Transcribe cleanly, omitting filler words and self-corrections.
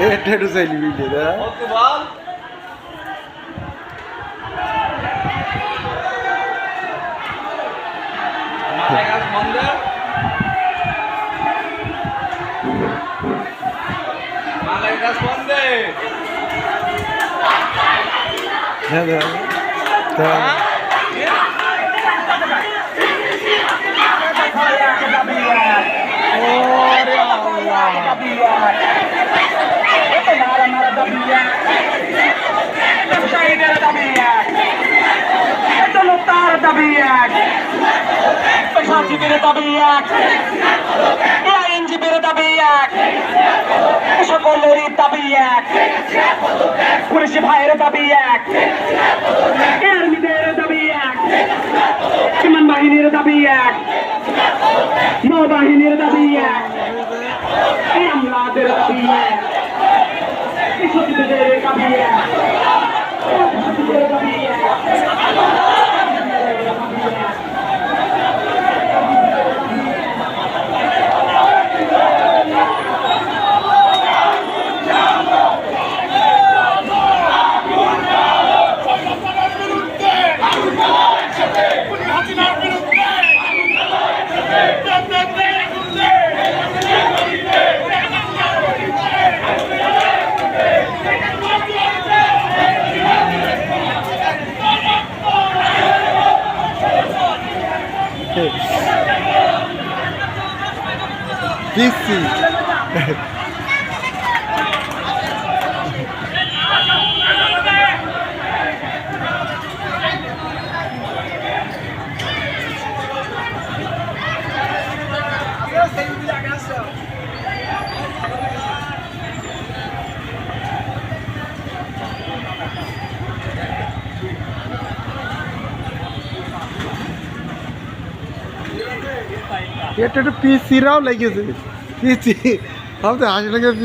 এটা একটু চাইলি মিলে না পেশাজীবীর দাবি এক, আইনজীবীর দাবি এক, সকলেরই দাবি এক, পুলিশি ভাইয়ের দাবি এক, আর্মিদের দাবি এক, বিমান বাহিনীর দাবি এক, নৌবাহিনীর দাবি এক, আমলাদের দাবি এক, কৃষকদের দাবি এক, দাবি এক। Disse. এটা একটু পিসিরাও লেগেছে পিসি আমি তো হাসি লাগে